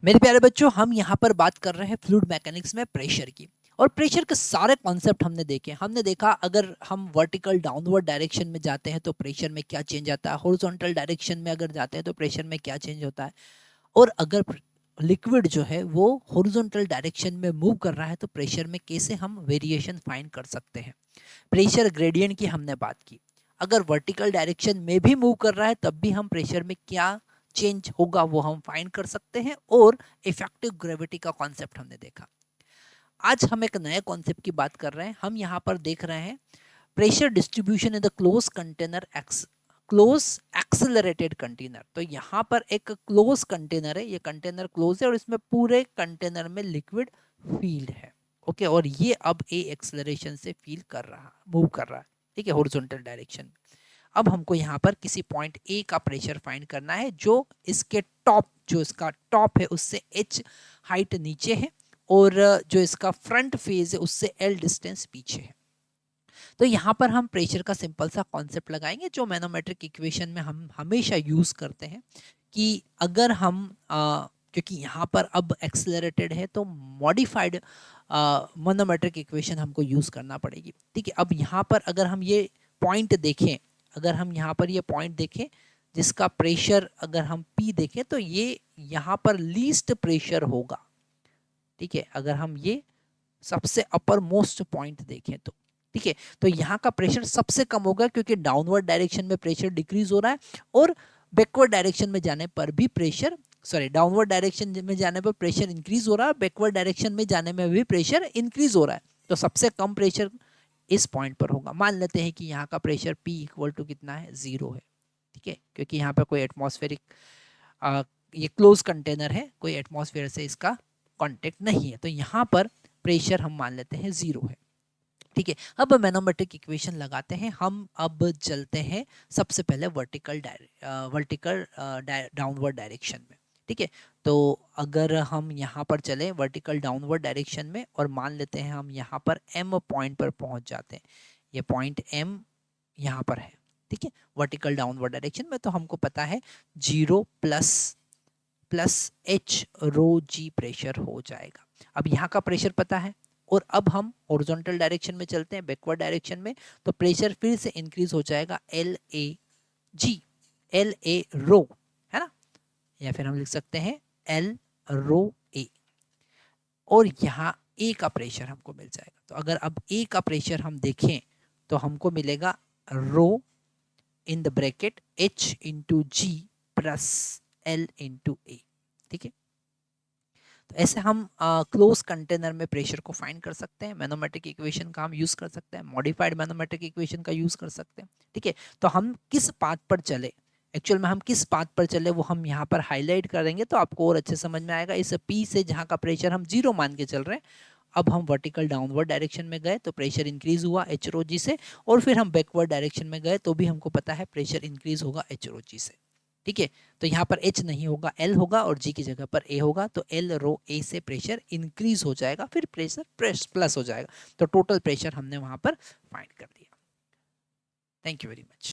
मेरे प्यारे बच्चों, हम यहाँ पर बात कर रहे हैं फ्लूइड मैकेनिक्स में प्रेशर की। और प्रेशर के सारे कॉन्सेप्ट हमने देखे। हमने देखा अगर हम वर्टिकल डाउनवर्ड डायरेक्शन में जाते हैं तो प्रेशर में क्या चेंज आता है, हॉरिजॉन्टल डायरेक्शन में अगर जाते हैं तो प्रेशर में क्या चेंज होता है, और अगर लिक्विड जो है वो हॉरिजॉन्टल डायरेक्शन में मूव कर रहा है तो प्रेशर में कैसे हम वेरिएशन फाइंड कर सकते हैं। प्रेशर ग्रेडियंट की हमने बात की। अगर वर्टिकल डायरेक्शन में भी मूव कर रहा है तब भी हम प्रेशर में क्या चेंज होगा वो हम फाइंड कर सकते हैं। और इफेक्टिव ग्रेविटी का कॉन्सेप्ट हमने देखा। आज हम एक नए कॉन्सेप्ट की बात कर रहे हैं। हम यहाँ पर देख रहे हैं pressure distribution in the close container close accelerated container. तो यहाँ पर एक क्लोज कंटेनर है, ये कंटेनर क्लोज है और इसमें पूरे कंटेनर में लिक्विड फील्ड है। ओके, और ये अब ए एक्सेलरेशन से फील कर रहा, मूव कर रहा है, ठीक है, हॉरिजॉन्टल डायरेक्शन। अब हमको यहाँ पर किसी पॉइंट ए का प्रेशर फाइंड करना है जो इसके टॉप, जो इसका टॉप है उससे h हाइट नीचे है और जो इसका फ्रंट फेज है उससे l डिस्टेंस पीछे है। तो यहाँ पर हम प्रेशर का सिंपल सा कॉन्सेप्ट लगाएंगे जो मैनोमेट्रिक इक्वेशन में हम हमेशा यूज करते हैं कि अगर हम क्योंकि यहाँ पर अब एक्सेलरेटेड है तो मॉडिफाइड मैनोमेट्रिक इक्वेशन हमको यूज करना पड़ेगी। ठीक है, अब यहाँ पर अगर हम ये पॉइंट देखें, अगर हम यहाँ पर ये पॉइंट देखें जिसका प्रेशर अगर हम P देखें तो ये यहाँ पर लीस्ट प्रेशर होगा। ठीक है, अगर हम ये सबसे अपर मोस्ट पॉइंट देखें तो ठीक है, तो यहाँ का प्रेशर सबसे कम होगा क्योंकि डाउनवर्ड डायरेक्शन में प्रेशर डिक्रीज हो रहा है और बैकवर्ड डायरेक्शन में जाने पर भी प्रेशर, सॉरी, डाउनवर्ड डायरेक्शन में जाने पर प्रेशर इंक्रीज हो रहा है, बैकवर्ड डायरेक्शन में जाने में भी प्रेशर इंक्रीज हो रहा है। तो सबसे कम प्रेशर इस पॉइंट पर होगा। मान लेते हैं कि यहाँ का प्रेशर P इक्वल टू कितना है, 0 है। ठीक है, क्योंकि यहाँ पर कोई एटमॉस्फेरिक ये क्लोज कंटेनर है, कोई एटमॉस्फेयर से इसका कांटेक्ट नहीं है, तो यहाँ पर प्रेशर हम मान लेते हैं 0 है। ठीक है, अब मैनोमेट्रिक इक्वेशन लगाते हैं। हम अब चलते हैं सबसे पहले वर्टिकल डाउनवर्ड डायरेक्शन में। ठीक है, तो अगर हम यहाँ पर चले वर्टिकल डाउनवर्ड डायरेक्शन में और मान लेते हैं हम यहाँ पर M पॉइंट पर पहुँच जाते हैं, ये पॉइंट M यहाँ पर है। ठीक है, वर्टिकल डाउनवर्ड डायरेक्शन में, तो हमको पता है 0 प्लस h रो g प्रेशर हो जाएगा। अब यहाँ का प्रेशर पता है और अब हम हॉरिजॉन्टल डायरेक्शन में चलते हैं, बैकवर्ड डायरेक्शन में, तो प्रेशर फिर से इंक्रीज हो जाएगा L A रो, है ना, या फिर हम लिख सकते हैं L रो A, और यहाँ A का प्रेशर हमको मिल जाएगा। तो अगर अब A का प्रेशर हम देखें तो हमको मिलेगा rho in the bracket H into G plus L into A। ठीक है, तो ऐसे हम क्लोज कंटेनर में प्रेशर को फाइंड कर सकते हैं। मैनोमेट्रिक इक्वेशन का हम यूज कर सकते हैं, मॉडिफाइड मैनोमेट्रिक इक्वेशन का यूज कर सकते हैं। ठीक है, तो हम किस पाथ पर चले, एक्चुअल में हम किस पाथ पर चले वो हम यहाँ पर हाईलाइट करेंगे तो आपको और अच्छे समझ में आएगा। इस P से जहाँ का प्रेशर हम 0 मान के चल रहे हैं, अब हम वर्टिकल डाउनवर्ड डायरेक्शन में गए तो प्रेशर इंक्रीज हुआ h रो g से, और फिर हम बैकवर्ड डायरेक्शन में गए तो भी हमको पता है प्रेशर इंक्रीज होगा h रो g से। ठीक है, तो यहाँ पर H नहीं होगा, L होगा और G की जगह पर A होगा, तो L रो A से प्रेशर इंक्रीज हो जाएगा, फिर प्रेशर प्लस हो जाएगा, तो टोटल प्रेशर हमने वहां पर फाइंड कर दिया। Thank you very much.